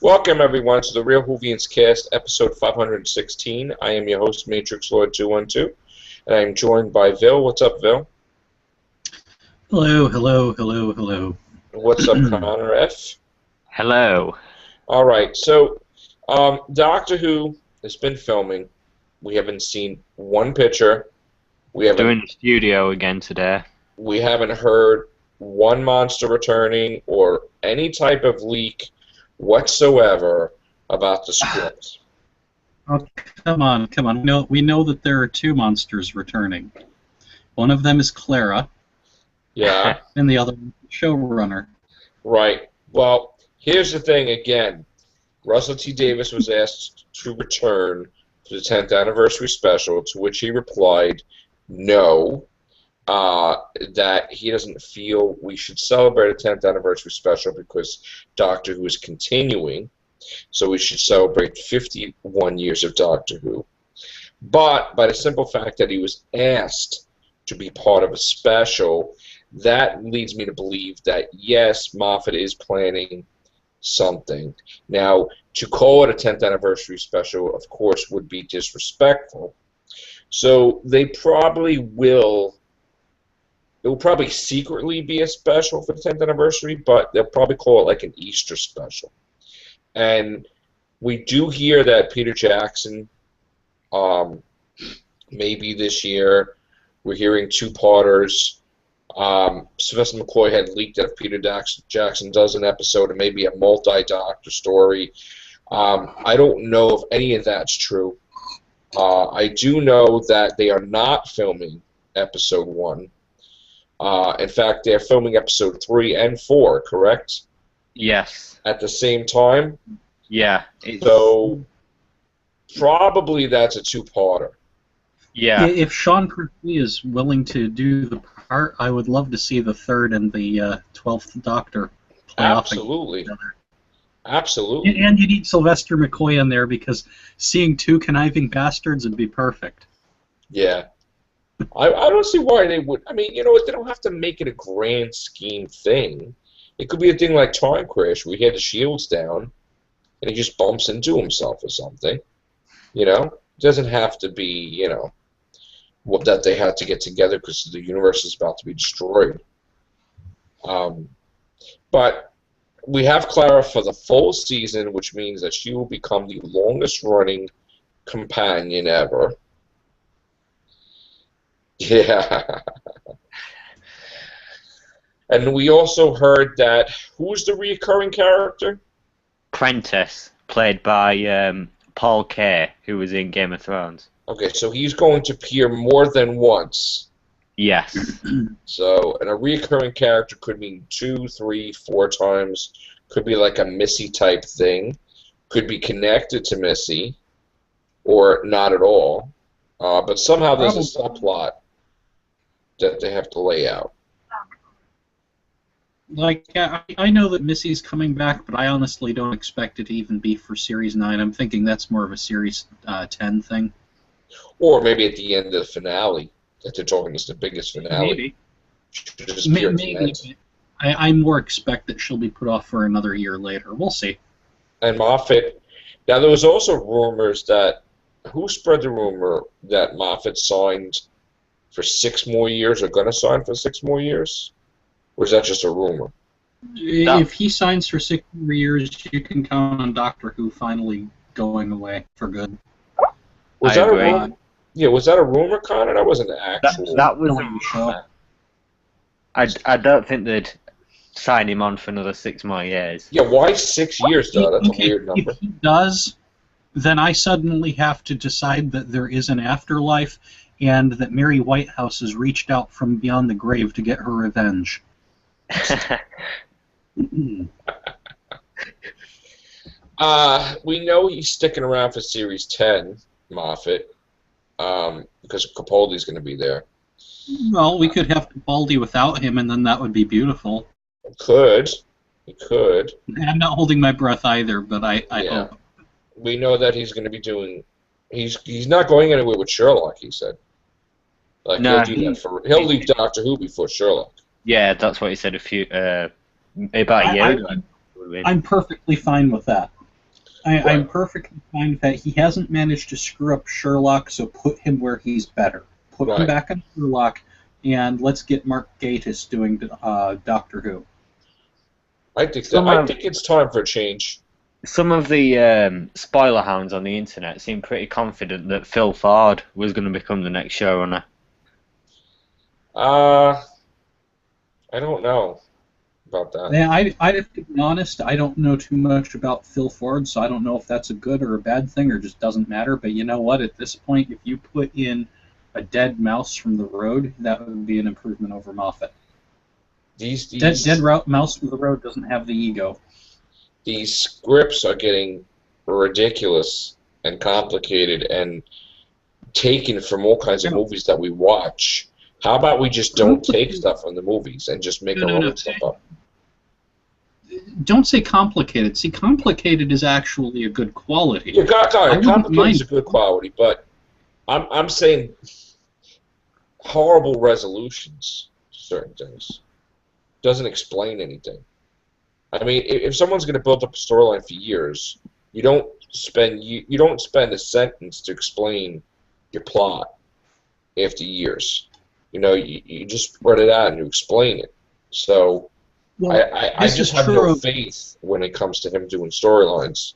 Welcome, everyone, to the Real Whovians cast, episode 516. I am your host, Matrixlord 212, and I am joined by Vil. What's up, Vil? Hello, hello, hello, hello. What's up, Connor F? Hello. All right, so Doctor Who has been filming. We haven't seen one picture. We haven't Doing the studio again today. We haven't heard one monster returning or any type of leak whatsoever about the script. Oh, come on. We know that there are two monsters returning. One of them is Clara. Yeah. And the other one is the showrunner. Right. Well, here's the thing again. Russell T. Davies was asked to return for the 10th anniversary special, to which he replied, no, that he doesn't feel we should celebrate a 10th anniversary special because Doctor Who is continuing, so we should celebrate 51 years of Doctor Who. But by the simple fact that he was asked to be part of a special, that leads me to believe that, yes, Moffat is planning something. Now, to call it a 10th anniversary special, of course, would be disrespectful. So they probably will. It will probably secretly be a special for the 10th anniversary, but they'll probably call it like an Easter special. And we do hear that Peter Jackson, maybe this year, we're hearing two-parters. Sylvester McCoy had leaked that if Peter Jackson does an episode, it may be a multi-Doctor story. I don't know if any of that's true. I do know that they are not filming episode 1. In fact, they're filming episode 3 and 4, correct? Yes. At the same time? Yeah. So, probably that's a two-parter. Yeah. If Sean Pertwee is willing to do the part, I would love to see the 3rd and the 12th Doctor play Absolutely. off together. Absolutely. And you need Sylvester McCoy in there because seeing two conniving bastards would be perfect. Yeah. I don't see why they would. I mean, you know what? They don't have to make it a grand scheme thing. It could be a thing like Time Crash, where he had the shields down, and he just bumps into himself or something. You know? It doesn't have to be, you know, that they had to get together because the universe is about to be destroyed. But we have Clara for the full season, which means that she will become the longest-running companion ever. Yeah. And we also heard that, who's the recurring character? Prentice, played by Paul Kay, who was in Game of Thrones. Okay, so he's going to appear more than once. Yes. So, and a recurring character could mean 2, 3, 4 times. Could be like a Missy type thing. Could be connected to Missy, or not at all. But somehow there's a subplot that they have to lay out. Like, I know that Missy's coming back, but I honestly don't expect it to even be for Series 9. I'm thinking that's more of a Series 10 thing. Or maybe at the end of the finale, that they're talking is the biggest finale. Maybe. I more expect that she'll be put off for another year later. We'll see. And Moffat, now there was also rumors that, who spread the rumor that Moffat signed for 6 more years, or going to sign for 6 more years? Or is that just a rumor? If he signs for 6 more years, you can count on Doctor Who finally going away for good. Was that a rumor? Yeah, was that a rumor, Connor? That wasn't actual. That was a show. I don't think they'd sign him on for another 6 more years. Yeah, why 6 years, though? That's a weird number. If he does, then I suddenly have to decide that there is an afterlife and that Mary Whitehouse has reached out from beyond the grave to get her revenge. We know he's sticking around for Series 10, Moffat, because Capaldi's going to be there. Well, we could have Capaldi without him, and then that would be beautiful. Could. He could. I'm not holding my breath either, but I Yeah. hope. We know that he's going to be doing. He's not going anywhere with Sherlock. He said. Like No, he'll do that for. He'll leave Doctor Who before Sherlock. Yeah, that's what he said about a year ago. I'm perfectly fine with that. I'm perfectly fine with that. He hasn't managed to screw up Sherlock, so put him where he's better. Put him Right. back on Sherlock, and let's get Mark Gatiss doing Doctor Who. I think it's time for a change. Some of the spoiler hounds on the internet seem pretty confident that Phil Ford was going to become the next showrunner. I don't know about that. Yeah, I'd have to be honest. I don't know too much about Phil Ford, so I don't know if that's a good or a bad thing or just doesn't matter. But you know what? At this point, if you put in a dead mouse from the road, that would be an improvement over Moffat. Dead mouse from the road doesn't have the ego. These scripts are getting ridiculous and complicated and taken from all kinds of movies that we watch. How about we just don't take stuff from the movies and just make our own stuff up? Don't say complicated. See, complicated is actually a good quality. Yeah, complicated is a good quality, but I'm saying horrible resolutions to certain things. Doesn't explain anything. I mean, if someone's going to build up a storyline for years, you don't spend a sentence to explain your plot after years. You know, you just spread it out and you explain it. So I just have no faith when it comes to him doing storylines.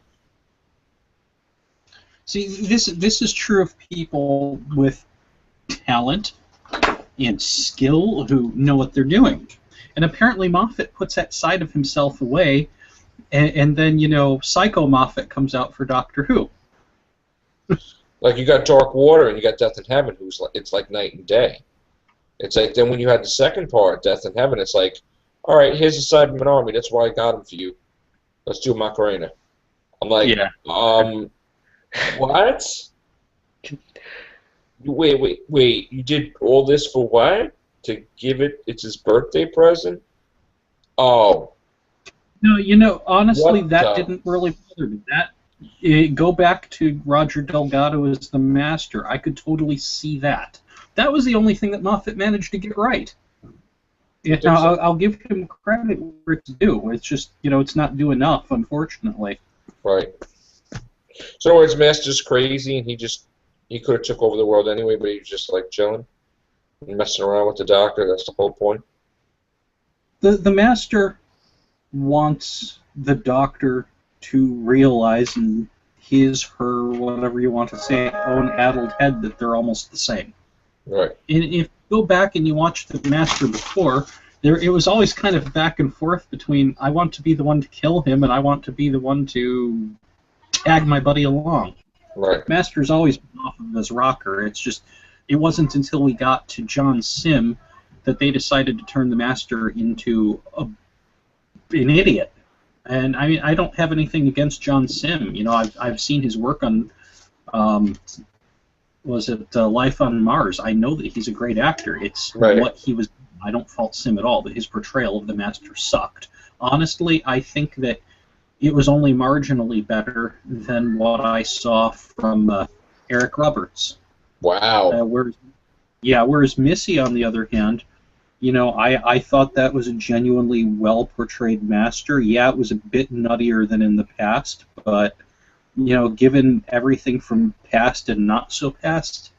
See, this is true of people with talent and skill who know what they're doing. And apparently Moffat puts that side of himself away, and then, you know, Psycho Moffat comes out for Doctor Who. Like, you got Dark Water and you got Death in Heaven, it's like night and day. It's like, then when you had the second part, Death in Heaven, it's like, all right, here's the Cyberman army, that's why I got him for you. Let's do Macarena. I'm like, yeah. What? Wait, you did all this for what? To give it's his birthday present? Oh. No, you know, honestly, that didn't really bother me. Go back to Roger Delgado as the Master. I could totally see that. That was the only thing that Moffat managed to get right. I'll give him credit where it's due. It's just, you know, it's not due enough, unfortunately. Right. So, in other words, Master's crazy, and he could have took over the world anyway, but he was just, like, chilling and messing around with the Doctor. That's the whole point. The Master wants the Doctor to realize in his, her, whatever you want to say, own addled head that they're almost the same. Right. And if you go back and you watch the Master before, it was always kind of back and forth between I want to be the one to kill him and I want to be the one to tag my buddy along. Right. Master's always been off of his rocker. It's just it wasn't until we got to John Sim that they decided to turn the Master into an idiot. And I mean, I don't have anything against John Sim. You know, I've seen his work on Life on Mars. I know that he's a great actor. It's what he was. I don't fault Sim at all, but his portrayal of the Master sucked. Honestly, I think that it was only marginally better than what I saw from Eric Roberts. Wow. Whereas Missy, on the other hand, you know, I thought that was a genuinely well-portrayed Master. Yeah, it was a bit nuttier than in the past, but, you know, given everything from past and not so past,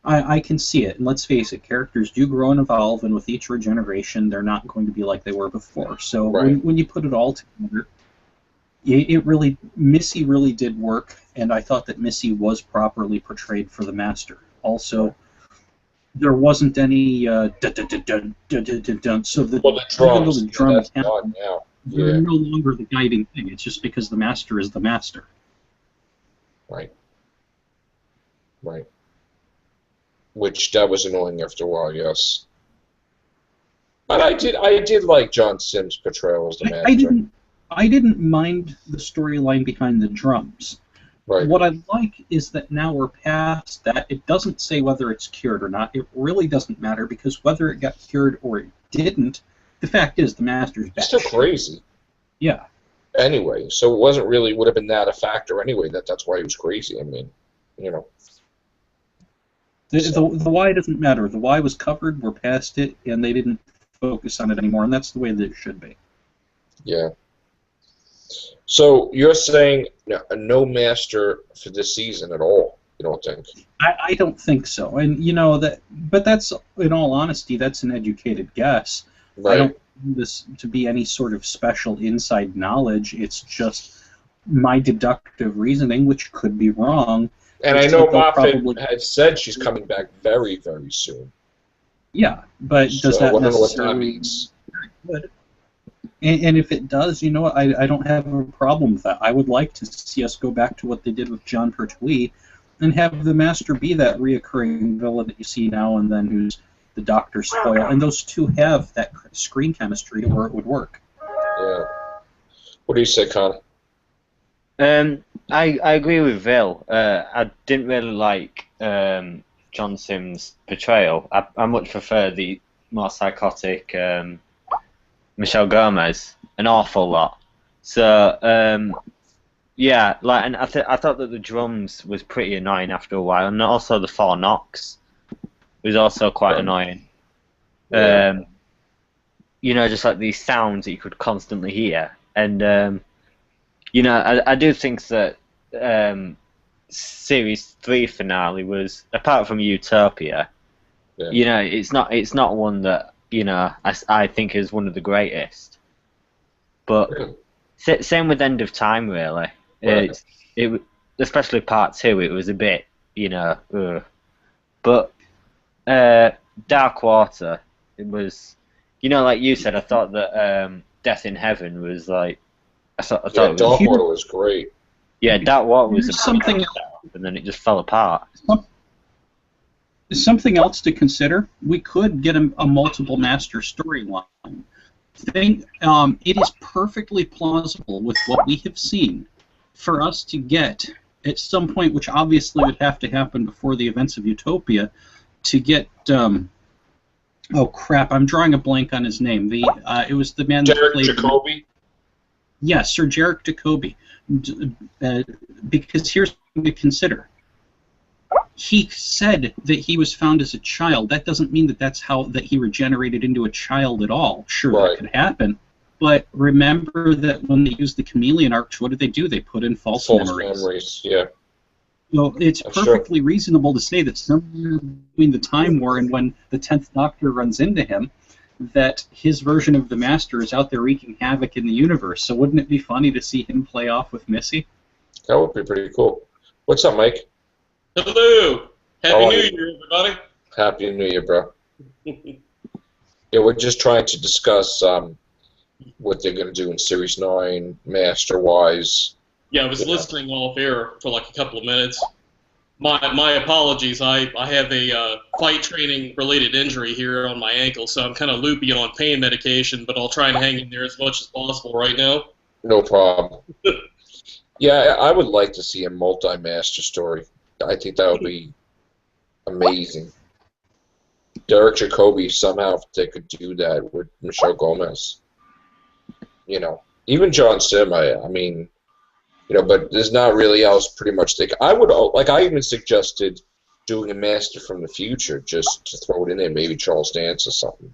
I can see it. And let's face it, characters do grow and evolve, and with each regeneration, they're not going to be like they were before. So when you put it all together, Missy really did work, and I thought that Missy was properly portrayed for the Master. Also, there wasn't any so the drums happen, they're no longer the guiding thing. It's just because the Master is the Master. Right. Right. Which that was annoying after a while, yes. But I did like John Sim's portrayal as the Master. I didn't mind the storyline behind the drums. Right. What I like is that now we're past that. It doesn't say whether it's cured or not. It really doesn't matter, because whether it got cured or it didn't, the fact is the Master's back. It's still crazy. Yeah. Anyway, so it would have been that a factor anyway, that's why he was crazy. I mean, you know. The why doesn't matter. The why was covered, we're past it, and they didn't focus on it anymore, and that's the way that it should be. Yeah. So you're saying no master for this season at all? You don't think? I don't think so. And but that's, in all honesty, that's an educated guess. Right. I don't find this to be any sort of special inside knowledge. It's just my deductive reasoning, which could be wrong. And I know Moffat had said she's coming back very, very soon. Yeah, but does that I don't know what necessarily that means. Good. And if it does, you know what, I don't have a problem with that. I would like to see us go back to what they did with John Pertwee and have the Master be that reoccurring villain that you see now and then, who's the Doctor's foil. And those two have that screen chemistry where it would work. Yeah. What do you say, Con? I agree with Vil. I didn't really like John Sims' portrayal. I much prefer the more psychotic Michelle Gomez an awful lot. So yeah, like, and I thought that the drums was pretty annoying after a while, and also the four knocks was also quite annoying. Yeah. Just like these sounds that you could constantly hear, and I do think that Series 3 finale was, apart from Utopia, it's not one that I think is one of the greatest. But same with End of Time, really. Right. It especially part 2. It was a bit, But Dark Water, it was, like you said. I thought that Death in Heaven was like. I thought Dark Water was great. Yeah, Dark Water was something, and then it just fell apart. Something else to consider: we could get a multiple master storyline. It is perfectly plausible with what we have seen for us to get at some point, which obviously would have to happen before the events of Utopia, to get. Oh crap! I'm drawing a blank on his name. It was the man that played Jacoby. Yes, Sir Jarek Jacoby. Because here's something to consider. He said that he was found as a child. That doesn't mean that that he regenerated into a child at all. Sure, right. That could happen. But remember that when they used the chameleon arch, what did they do? They put in false memories. Yeah. So it's perfectly reasonable to say that somewhere between the Time War and when the 10th Doctor runs into him, that his version of the Master is out there wreaking havoc in the universe. So wouldn't it be funny to see him play off with Missy? That would be pretty cool. What's up, Mike? Hello. Happy New Year, everybody. Happy New Year, bro. Yeah, we're just trying to discuss what they're going to do in Series 9, Master-wise. Yeah, I was listening off air for like a couple of minutes. My apologies. I have a fight training related injury here on my ankle, so I'm kind of loopy on pain medication, but I'll try and hang in there as much as possible right now. No problem. Yeah, I would like to see a multi-master story. I think that would be amazing. Derek Jacobi, somehow, if they could do that with Michelle Gomez. Even John Sim, I mean... but there's not really else pretty much. I even suggested doing a Master from the Future just to throw it in there, maybe Charles Dance or something,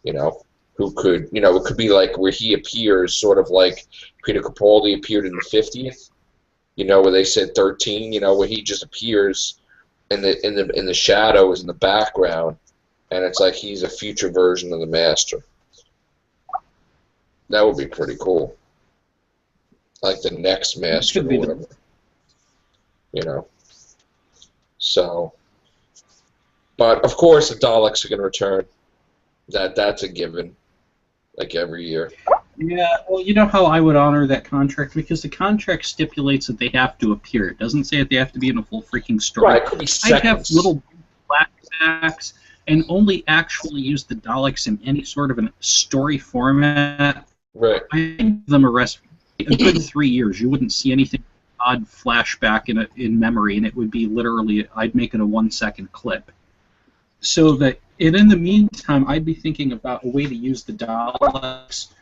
who could, it could be like where he appears, sort of like Peter Capaldi appeared in the 50th, where they said 13, where he just appears in the shadows in the background, and it's like he's a future version of the Master. That would be pretty cool. Like the next Master or whatever. So, but of course the Daleks are going to return. That's a given, like every year. Yeah, well, you know how I would honor that contract? Because the contract stipulates that they have to appear. It doesn't say that they have to be in a full freaking story. Right, it could be seconds. I'd have little flashbacks and only actually use the Daleks in any sort of a story format. Right. I'd give them a rest. A good 3 years, you wouldn't see anything odd flashback in memory, and it would be literally, I'd make it a 1-second clip. So that, and in the meantime, I'd be thinking about a way to use the Daleks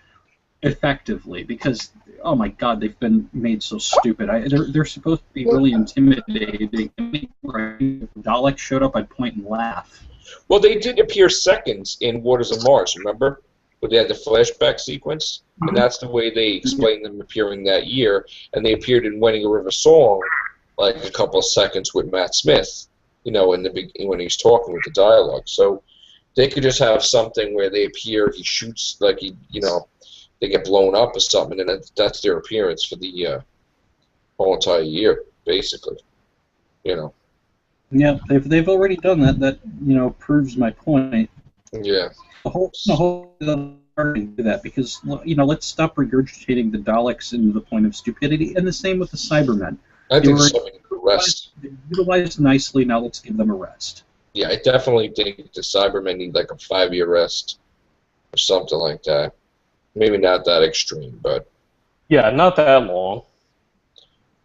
effectively, because, oh my god, they've been made so stupid. They're supposed to be really intimidating. If Daleks showed up, I'd point and laugh. Well, they did appear seconds in Waters of Mars, remember? where they had the flashback sequence, and that's the way they explained them appearing that year. And they appeared in Winning a River Song, like a couple of seconds with Matt Smith, in the when he's talking with the dialogue. So they could just have something where they appear, he shoots, like they get blown up or something, and that's their appearance for the whole entire year, basically. Yeah, they've already done that. That proves my point. Yeah. The whole do that because let's stop regurgitating the Daleks into the point of stupidity, and the same with the Cybermen. I think something to rest. They're utilized nicely. Now let's give them a rest. Yeah, I definitely think the Cybermen need like a 5-year rest or something like that. Maybe not that extreme, but yeah, not that long.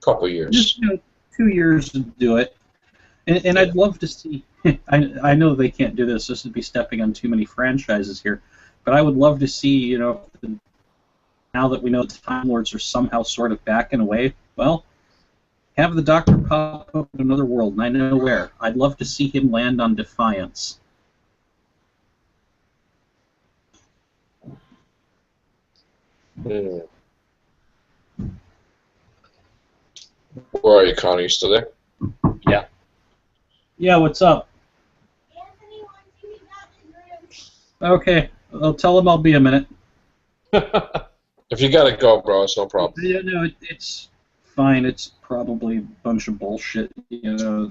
Couple years. Just 2 years to do it. And I'd love to see. I know they can't do this. This would be stepping on too many franchises here, but I would love to see. Now that we know the Time Lords are somehow sort of backing away, well, have the Doctor pop up in another world, and I know where. I'd love to see him land on Defiance. Where are you, Connor? You still there? Yeah. Yeah, what's up? Okay, I'll tell him I'll be a minute. If you gotta go, bro, it's no problem. Yeah, no, it's fine. It's probably a bunch of bullshit,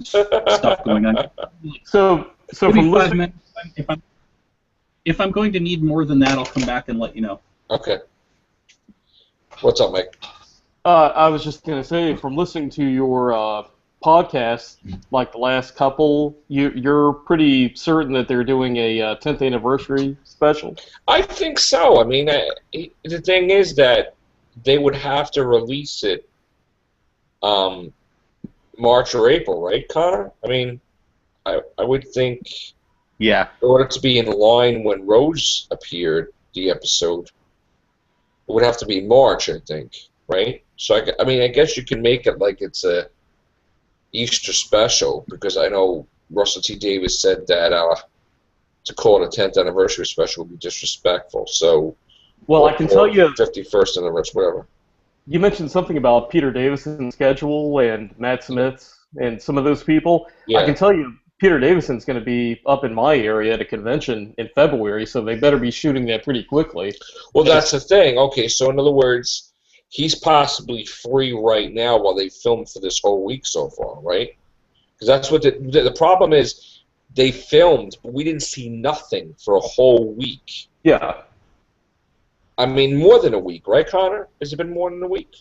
stuff going on. So Give me from 5 listening, minutes. If I'm going to need more than that, I'll come back and let you know. Okay. What's up, Mike? I was just gonna say, from listening to your podcast, like the last couple, you're pretty certain that they're doing a 10th anniversary special. I think so. I mean, the thing is that they would have to release it March or April, right, Connor? I mean, I would think Yeah. in order to be in line when Rose appeared, the episode, it would have to be March, I think, right? So, I guess you can make it like it's a Easter special, because I know Russell T. Davies said that to call it a 10th anniversary special would be disrespectful. So, Well, I can tell you, 51st anniversary, whatever. you mentioned something about Peter Davison's schedule and Matt Smith's and some of those people. Yeah. I can tell you, Peter Davison's going to be up in my area at a convention in February, so they better be shooting that pretty quickly. Well, that's the thing. Okay, so in other words, he's possibly free right now while they film for this whole week so far, right? Because that's what the problem is. They filmed, but we didn't see nothing for a whole week. Yeah. I mean, more than a week, right, Connor? Has it been more than a week?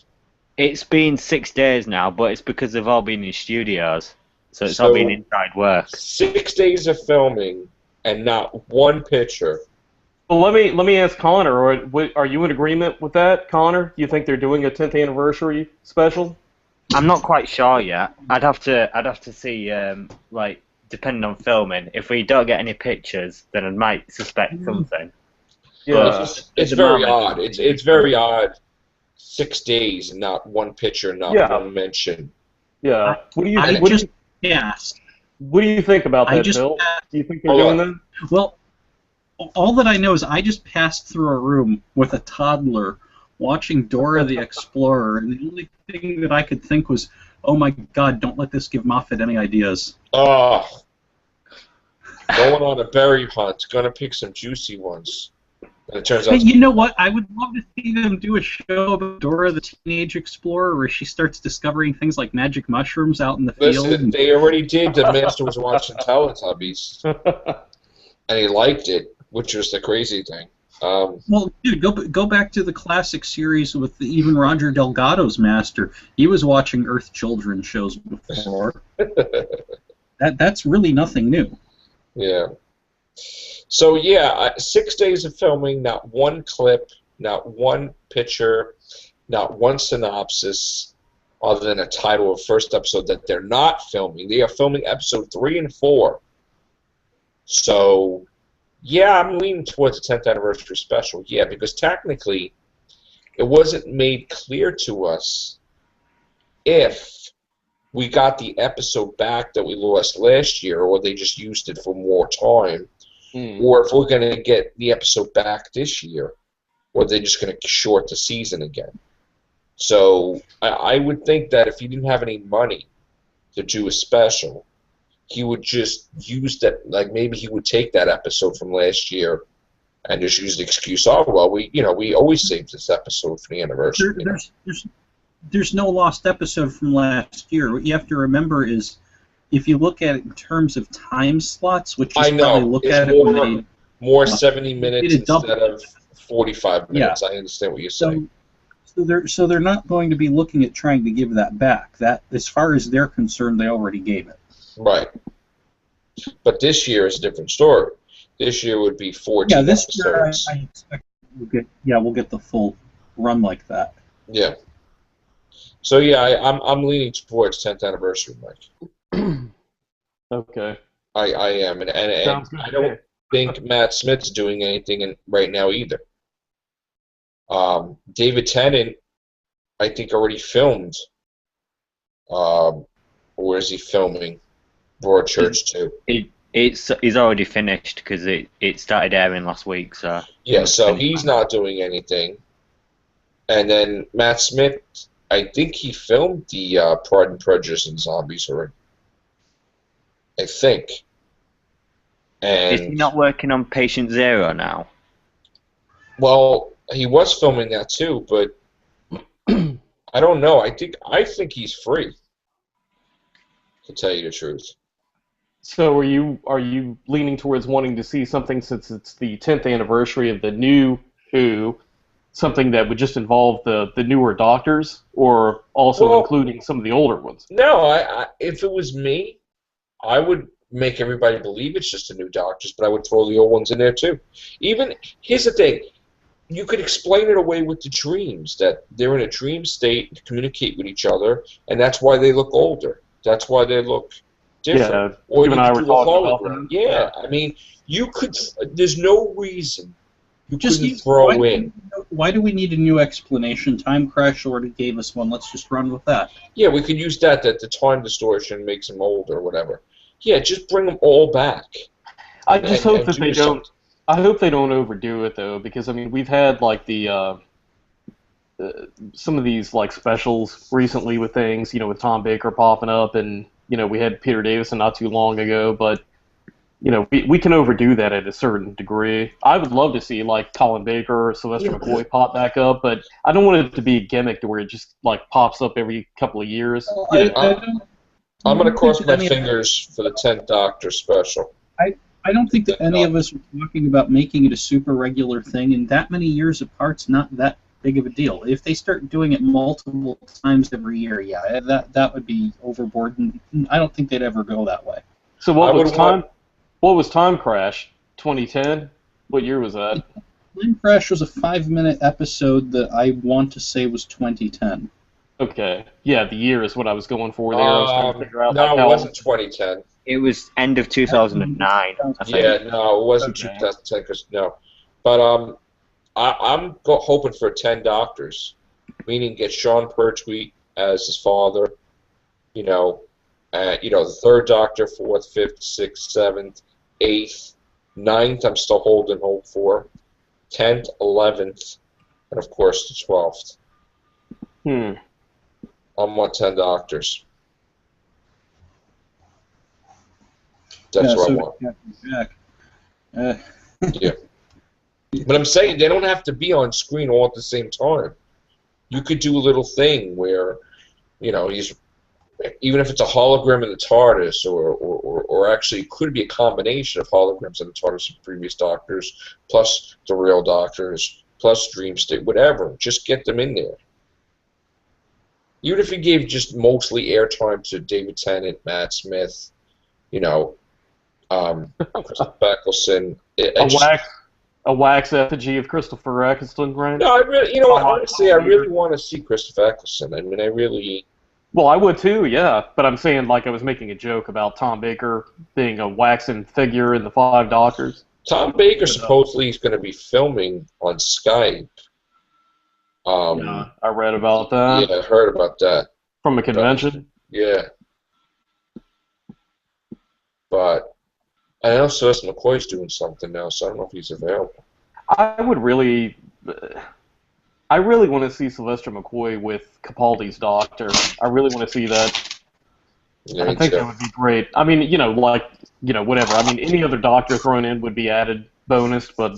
It's been 6 days now, but it's because they've all been in studios. So it's all been inside work. 6 days of filming and not one picture. Well, let me ask Connor. Are you in agreement with that, Connor? You think they're doing a 10th anniversary special? I'm not quite sure yet. I'd have to see, like, depending on filming. If we don't get any pictures, then I might suspect something. Yeah. It's very odd. It's very odd. 6 days and not one picture, not one mention. Yeah. What do you think about that, Bill? Do you think they're doing that? Well, all that I know is I just passed through a room with a toddler watching Dora the Explorer, and the only thing that I could think was, oh my God, don't let this give Moffat any ideas. Oh. Going on a berry hunt, gonna pick some juicy ones. And it turns out. But you know what? I would love to see them do a show about Dora the Teenage Explorer where she starts discovering things like magic mushrooms out in the field. Listen, they already did. The Master was watching Teletubbies, and he liked it, which was the crazy thing. Well, dude, go back to the classic series with even Roger Delgado's Master. He was watching Earth Children shows before. That's really nothing new. Yeah. So yeah, 6 days of filming, not one clip, not one picture, not one synopsis, other than a title of first episode that they're not filming. They are filming episode 3 and 4. So, yeah, I'm leaning towards the 10th anniversary special. Yeah, because technically, it wasn't made clear to us if we got the episode back that we lost last year, or they just used it for more time, or if we're going to get the episode back this year, or they're just going to short the season again. So I would think that if he didn't have any money to do a special, he would just use that. Like maybe he would take that episode from last year and just use the excuse, oh well, we always save this episode for the anniversary. There's no lost episode from last year. What you have to remember is, if you look at it in terms of time slots, which is probably look it's at it when they more 70 minutes instead double. of 45 minutes. I understand what you're saying. So they're not going to be looking at trying to give that back. That, as far as they're concerned, they already gave it. Right. But this year is a different story. This year would be 14 episodes. Year I expect we'll get the full run like that. Yeah. So yeah, I'm leaning towards 10th anniversary, Mike. Okay. I am, and I don't think Matt Smith's doing anything right now either. David Tennant, I think, already filmed. Where is he filming? Broadchurch too. He's already finished because it started airing last week. So yeah, so he's not doing anything. And then Matt Smith, I think he filmed the Pride and Prejudice and Zombies already. I think. And is he not working on Patient Zero now? Well, he was filming that too, but I don't know. I think he's free, to tell you the truth. So are you leaning towards wanting to see something, since it's the 10th anniversary of the new Who, something that would just involve the newer Doctors, or also including some of the older ones? No, if it was me, I would make everybody believe it's just the new Doctors, but I would throw the old ones in there too. Here's the thing. You could explain it away with the dreams, that they're in a dream state to communicate with each other, and that's why they look older. That's why they look different. Yeah, or you and I were talking about that. Yeah, I mean, you could. There's no reason you Just couldn't throw in. Why do we need a new explanation? Time Crash already gave us one. Let's just run with that. Yeah, we could use that the time distortion makes them old or whatever. Yeah, just bring them all back. I just hope that they don't. I hope they don't overdo it though, because I mean we've had like some of these like specials recently with things, with Tom Baker popping up, and we had Peter Davison not too long ago, but we can overdo that at a certain degree. I would love to see like Colin Baker or Sylvester McCoy pop back up, but I don't want it to be a gimmick to where it just like pops up every couple of years. I'm going to cross my fingers for the 10th Doctor special. I don't think that any of us were talking about making it a super regular thing, and that many years apart's not that big of a deal. If they start doing it multiple times every year, yeah, that would be overboard, and I don't think they'd ever go that way. So what was Time Crash? 2010? What year was that? Time Crash was a 5-minute episode that I want to say was 2010. Okay, yeah, the year is what I was going for there. I was trying to figure out. No, it wasn't 2010. It was end of 2009. I think. Yeah, no, it wasn't 2010. No, but I'm hoping for 10 Doctors, meaning get Sean Pertwee as his father. The 3rd Doctor, 4th, 5th, 6th, 7th, 8th, 9th. I'm still holding hope for 10th, 11th, and of course the 12th. I want 10 Doctors. That's what I want. Yeah. But I'm saying they don't have to be on screen all at the same time. You could do a little thing where, he's, even if it's a hologram in the TARDIS, or actually it could be a combination of holograms in the TARDIS of previous Doctors, plus the real Doctors, plus Dream State, whatever. Just get them in there. Even if you gave just mostly airtime to David Tennant, Matt Smith, Christopher Eccleston. A wax effigy of Christopher Eccleston, right? No, I really, honestly, I really want to see Christopher Eccleston. I mean, I really. Well, I would too, yeah. But I'm saying, like, I was making a joke about Tom Baker being a waxen figure in the 5 Doctors. Tom Baker supposedly is going to be filming on Skype. Yeah, I read about that. Yeah, I heard about that. From a convention? Yeah. But I know Sylvester McCoy's doing something now, so I don't know if he's available. I really want to see Sylvester McCoy with Capaldi's Doctor. I really want to see that. Yeah, I think that would be great. I mean, whatever. I mean, any other Doctor thrown in would be added bonus, but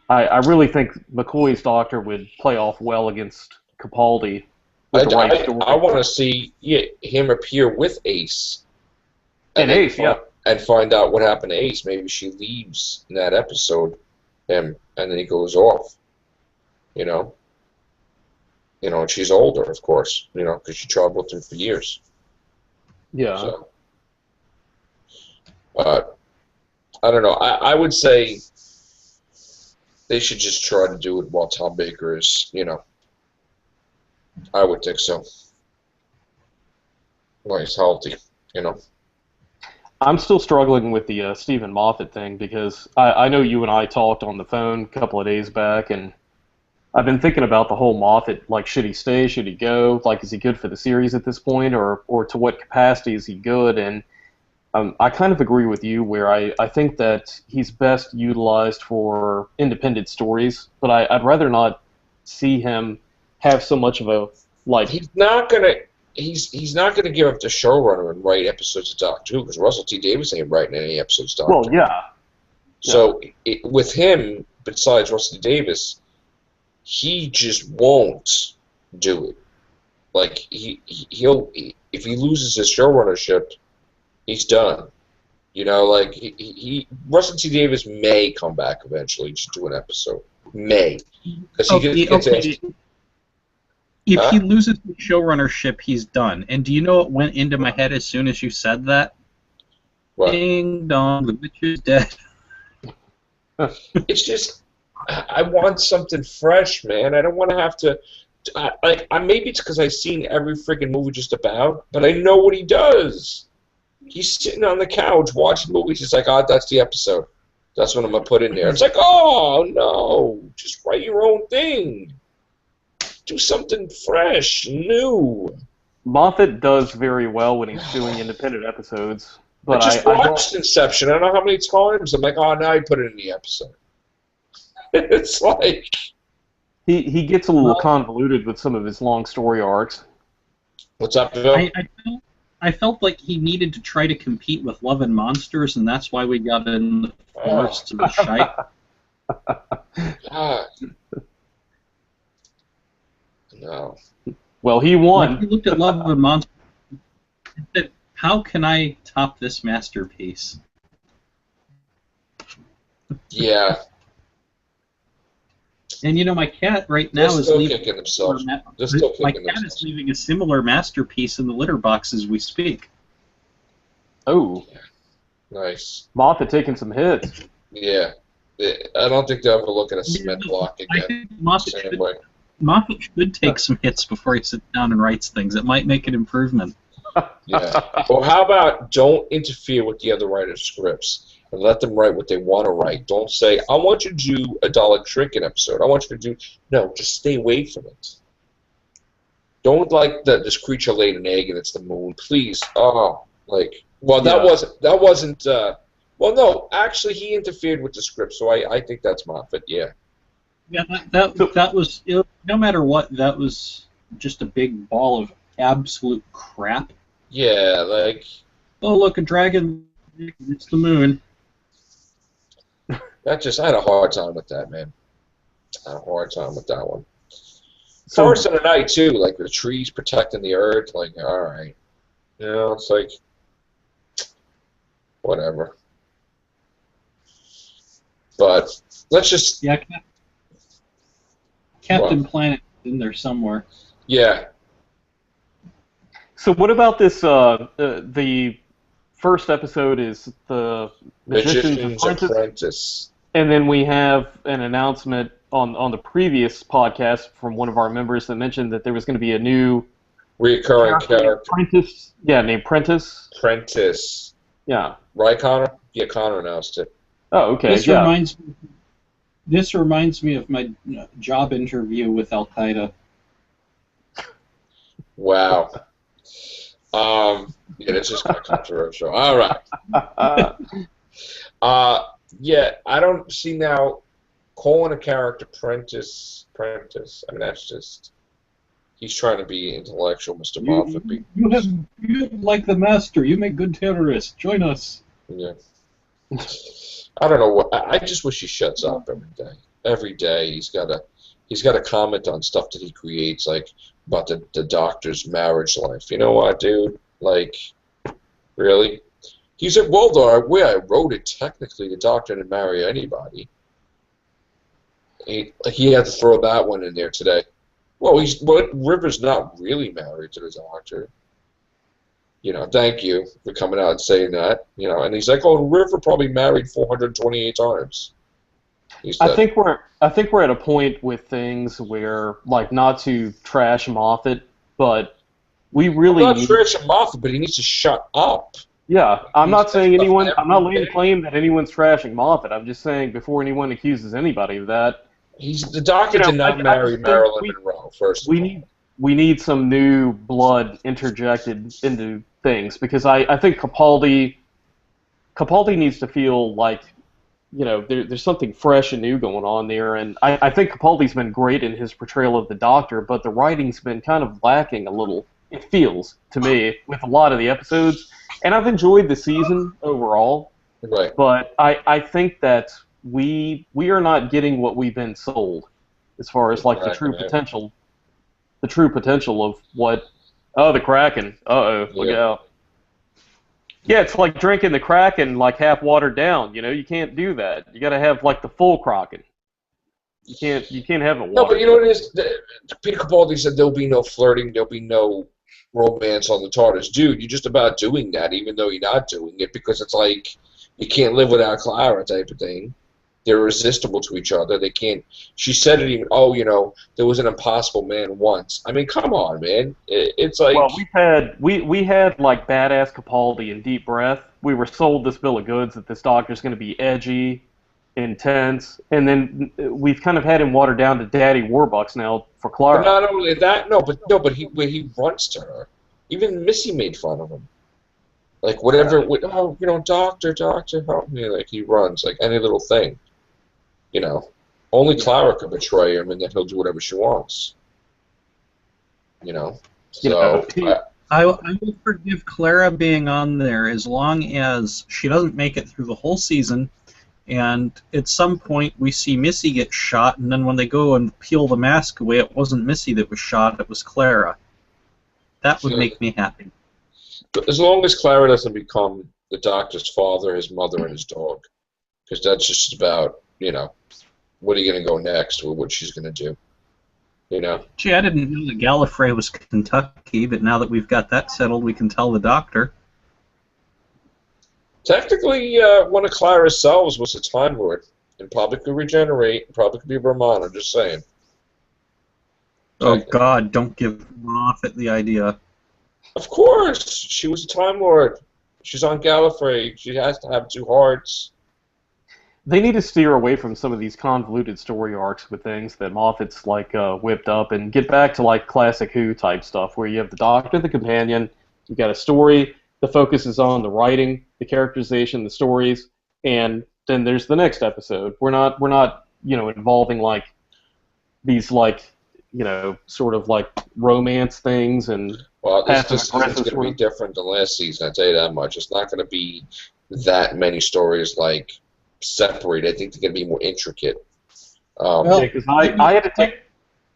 I really think McCoy's Doctor would play off well against Capaldi with the right story. I want to see him appear with Ace. And Ace, yeah. And find out what happened to Ace. Maybe she leaves in that episode, and then he goes off. And she's older, of course, because she traveled with him for years. Yeah. So, I don't know. I would say they should just try to do it while Tom Baker is, I would think so. While he's healthy, I'm still struggling with the Stephen Moffat thing because I know you and I talked on the phone a couple of days back, and I've been thinking about the whole Moffat, like, should he stay, should he go? Like, is he good for the series at this point, or to what capacity is he good? And I kind of agree with you where I think that he's best utilized for independent stories, but I'd rather not see him have so much of a, like... He's not gonna give up the showrunner and write episodes of Doctor Who, because Russell T Davies ain't writing any episodes of Doctor Who. Well, yeah. So with him, besides Russell T Davies, he just won't do it. Like he'll if he loses his showrunnership, he's done. Russell T Davies may come back eventually to do an episode. May, because he gets asked. If he loses the showrunnership, he's done. And do you know what went into my head as soon as you said that? What? Ding dong, the bitch is dead. It's just, I want something fresh, man. I don't want to have to, maybe it's because I've seen every freaking movie just about, but I know what he does. He's sitting on the couch watching movies. He's like, that's the episode. That's what I'm going to put in there. It's like, oh, no. Just write your own thing. Do something fresh, new. Moffat does very well when he's doing independent episodes. But I just watched Inception. I don't know how many times. I'm like, now you put it in the episode. It's like... He gets a little convoluted with some of his long story arcs. What's up, Bill? I felt like he needed to try to compete with Love and Monsters, and that's why we got in the Forests of the Shite. No. Well, he won. He looked at Love and Monsters and said, how can I top this masterpiece? Yeah. And my cat right now is leaving. My cat is leaving a similar masterpiece in the litter box as we speak. Oh. Yeah. Nice. Moffat taking some hits. Yeah. I don't think they'll ever look at a cement block again. I think Moffat should take some hits before he sits down and writes things. It might make an improvement. Yeah. Well, how about don't interfere with the other writers' scripts and let them write what they want to write. Don't say, I want you to do a Dalek Shrinking episode. I want you to do... No, just stay away from it. Don't like that this creature laid an egg and it's the moon. Please. Well, that wasn't... well, no, actually, he interfered with the script, so I think that's Moffat, yeah. Yeah, that was... No matter what, that was just a big ball of absolute crap. Yeah, like... Oh, look, a dragon. It's the moon. I had a hard time with that, man. I had a hard time with that one. Forest of the Night, too, like the trees protecting the earth, like, alright. It's like, whatever. But, let's just... Yeah, Captain Planet is in there somewhere. Yeah. So what about this, the first episode is the Magician's Apprentice. And then we have an announcement on the previous podcast from one of our members that mentioned that there was going to be a new recurring character. Prentice. Yeah, named Prentice. Prentice. Yeah. Right, Connor? Yeah, Connor announced it. Oh, okay. This reminds me of my job interview with Al Qaeda. Wow. Yeah, it's just kind of controversial. All right. Yeah, I don't see now calling a character Prentice. I mean, that's just he's trying to be intellectual, Mr. Moffat. You like the master. You make good terrorists. Join us. Yeah. I don't know what. I just wish he shuts up every day. Every day he's got to comment on stuff that he creates, like about the doctor's marriage life. You know what, dude? Like, really? He said, well, the way I wrote it, technically, the doctor didn't marry anybody. He had to throw that one in there today. Well, River's not really married to the doctor. You know, thank you for coming out and saying that. You know, and he's like, oh, River probably married 428 times. I think we're at a point with things where, like, not to trash Moffat, but we really I'm not trashing Moffat, but he needs to shut up. Yeah, I'm not saying anyone. I'm not laying claim that anyone's trashing Moffat. I'm just saying before anyone accuses anybody of that. The doctor did not marry Marilyn Monroe. First, we need some new blood interjected into things because I think Capaldi needs to feel like, you know, there's something fresh and new going on there, and I think Capaldi's been great in his portrayal of the Doctor, but the writing's been kind of lacking a little. It feels to me with a lot of the episodes, and I've enjoyed the season overall. Right. But I think that we are not getting what we've been sold as far as like the true potential of what. Oh, the Kraken. Look out. Yeah, it's like drinking the Kraken like half watered down. You know, you can't do that. You got to have like the full Kraken. You can't have it watered. No, but you know what it is? Peter Capaldi said there'll be no flirting, there'll be no romance on the TARDIS. Dude, you're just about doing that, even though you're not doing it, because it's like you can't live without Clara type of thing. They're irresistible to each other. They can't. She said it even. Oh, you know, there was an impossible man once. I mean, come on, man. It's like. Well, we had like badass Capaldi and Deep Breath. We were sold this bill of goods that this Doctor's going to be edgy, intense, and then we've kind of had him watered down to Daddy Warbucks now for Clara. But not only that, but he runs to her. Even Missy made fun of him. Like whatever. Oh, you know, doctor, help me. Like he runs like any little thing. You know, only Clara can betray him, and then he'll do whatever she wants. You know, so I will forgive Clara being on there as long as she doesn't make it through the whole season, and at some point we see Missy get shot, and then when they go and peel the mask away, it wasn't Missy that was shot; it was Clara. That would make me happy. But as long as Clara doesn't become the Doctor's father, his mother, and his dog, because that's just about, you know, what are you going to go next, or what she's going to do, you know? Gee, I didn't know that Gallifrey was Kentucky, but now that we've got that settled, we can tell the Doctor. Technically, one of Clara's selves was a Time Lord, and probably could regenerate, probably could be Brahman, I'm just saying. Oh, God, don't give Moffat the idea. Of course! She was a Time Lord. She's on Gallifrey. She has to have two hearts. They need to steer away from some of these convoluted story arcs with things that Moffat's like whipped up and get back to like classic Who type stuff where you have the Doctor, the companion, you've got a story, the focus is on the writing, the characterization, the stories, and then there's the next episode. We're not you know, involving like these like, you know, sort of like romance things and. Well, this season's going to be different than last season, I'll tell you that much. It's not going to be that many stories, like, separated. I think they're going to be more intricate. Yeah, because I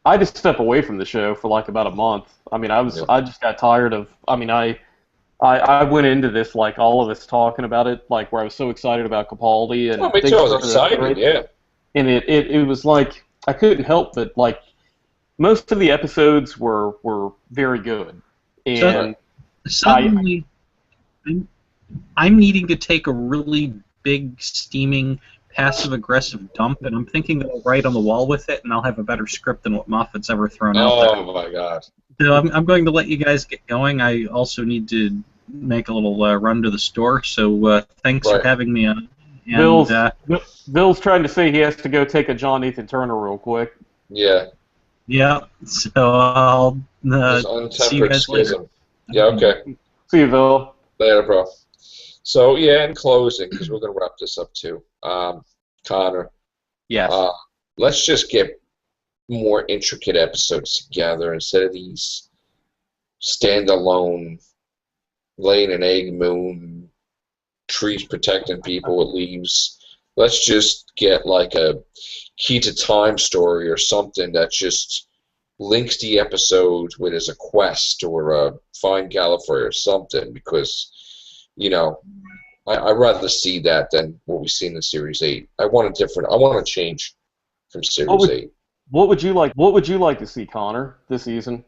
had to step away from the show for, like, about a month. I mean, I just got tired of, I mean, I went into this, like, all of us talking about it, like, where I was so excited about Capaldi. And me too, I was excited, yeah. And it was like, I couldn't help but, like, most of the episodes were very good. And suddenly, I'm needing to take a really big, steaming, passive-aggressive dump, and I'm thinking that I'll write on the wall with it, and I'll have a better script than what Moffat's ever thrown out there. Oh, my God. So I'm going to let you guys get going. I also need to make a little run to the store, so thanks for having me on. And, Bill's trying to say he has to go take a John Nathan Turner real quick. Yeah. Yeah, so I'll see you guys later. Yeah, okay. See you, Phil. Later, bro. So, yeah, in closing, because we're going to wrap this up too. Connor, Yes. let's just get more intricate episodes together instead of these standalone laying an egg moon, trees protecting people with leaves. Let's just get like a key to time story or something that just links the episode with as a quest or a find Gallifrey or something, because I'd rather see that than what we've seen in Series 8. I want a change from Series 8. What would you like to see, Connor, this season?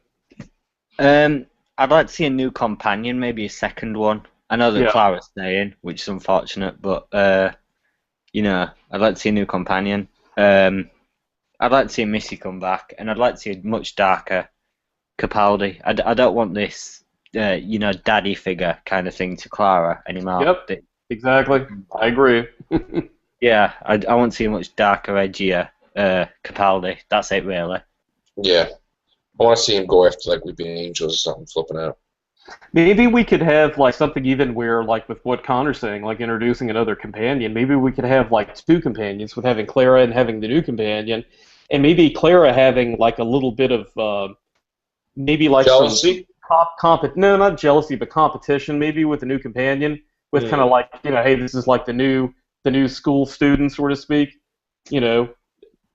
I'd like to see a new companion, maybe a second one. I know that Clara's staying, which is unfortunate, but I'd like to see a new companion. I'd like to see Missy come back, and I'd like to see a much darker Capaldi. I don't want this, daddy figure kind of thing to Clara anymore. Yep, exactly. I agree. Yeah, I want to see a much darker, edgier Capaldi. That's it, really. Yeah. I want to see him go after like Weeping Angels or something, flipping out. Maybe we could have like something even where, like with what Connor's saying, like introducing another companion. Maybe we could have like two companions, with having Clara and having the new companion, and maybe Clara having like a little bit of maybe like jealousy. No, not jealousy, but competition. Maybe with the new companion, with kind of like hey, this is like the new school student, so to speak,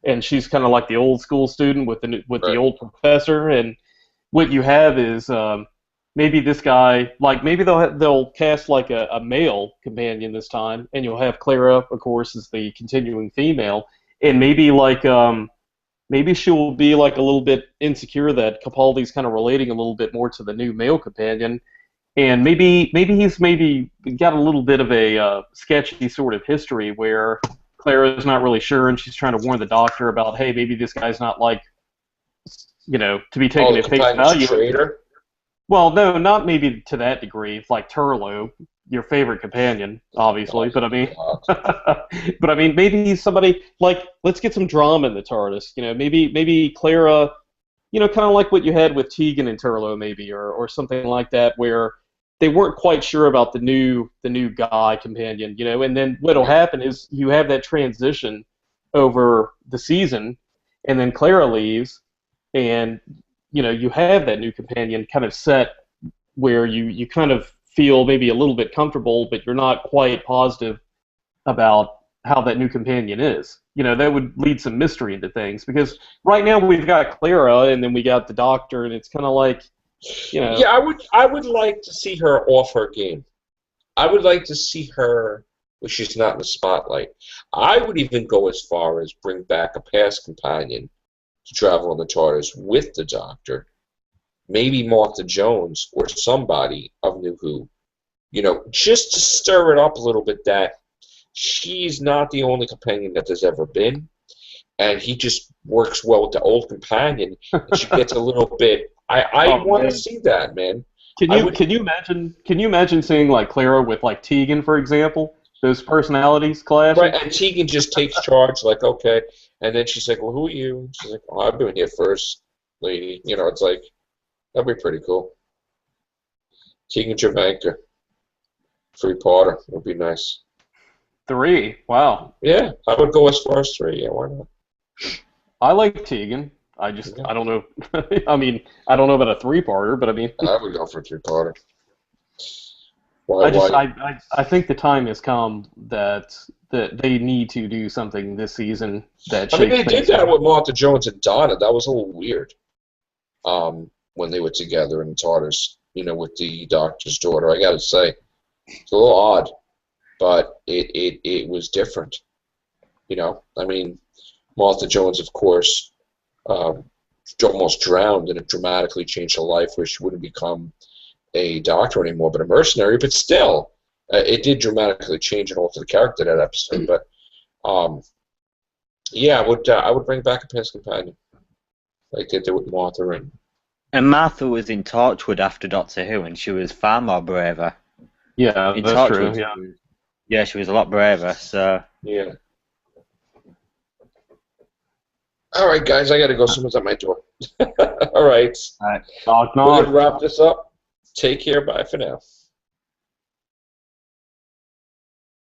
and she's kind of like the old school student with the old professor, and what you have is maybe this guy, like maybe they'll cast like a male companion this time, and you'll have Clara, of course, as the continuing female, and maybe like maybe she will be like a little bit insecure that Capaldi's kind of relating a little bit more to the new male companion, and maybe he's got a little bit of a sketchy sort of history where Clara's not really sure, and she's trying to warn the Doctor about, hey, maybe this guy's not like, to be taken at face value. Traitor? Well, no, not maybe to that degree. Like Turlo, your favorite companion, obviously. But I mean, maybe he's somebody like, let's get some drama in the TARDIS. Maybe Clara, kind of like what you had with Tegan and Turlo, maybe, or something like that, where they weren't quite sure about the new guy companion, and then what'll happen is you have that transition over the season, and then Clara leaves, and you have that new companion kind of set where you kind of feel maybe a little bit comfortable, but you're not quite positive about how that new companion is. That would lead some mystery into things, because right now we've got Clara and then we got the Doctor, and it's kind of like, Yeah, I would like to see her off her game. I would like to see her when she's not in the spotlight. I would even go as far as bring back a past companion to travel on the TARDIS with the Doctor. Maybe Martha Jones or somebody of New Who. Just to stir it up a little bit that she's not the only companion that there's ever been, and he just works well with the old companion, and she gets a little bit. I want to see that, man. Can you imagine seeing like Clara with like Tegan, for example? Those personalities clash. Right, and Tegan just takes charge, like, okay, and then she's like, well, who are you? And she's like, oh, I've been here first, lady. It's like, that'd be pretty cool. Tegan Javanka, 3-parter would be nice. 3? Wow. Yeah, I would go as far as 3. Yeah, why not? I like Tegan. I don't know. I mean, I don't know about a 3-parter, but I mean, I would go for a 3-parter. I think the time has come that they need to do something this season that. I mean, they did that with Martha Jones and Donna. That was a little weird. When they were together in the TARDIS, with the Doctor's daughter, I gotta say, it's a little odd, but it was different. I mean, Martha Jones, of course, almost drowned, and it dramatically changed her life, where she wouldn't become a doctor anymore, but a mercenary. But still, it did dramatically change and alter the character that episode. But yeah, I would bring back a past companion, like they did with Martha. And Martha was in Torchwood after Doctor Who, and she was far more braver. Yeah, that's true. Yeah. Yeah, she was a lot braver. So yeah. All right, guys, I got to go. Someone's at my door. All right. Knock, knock. We're going to wrap this up. Take care. Bye for now.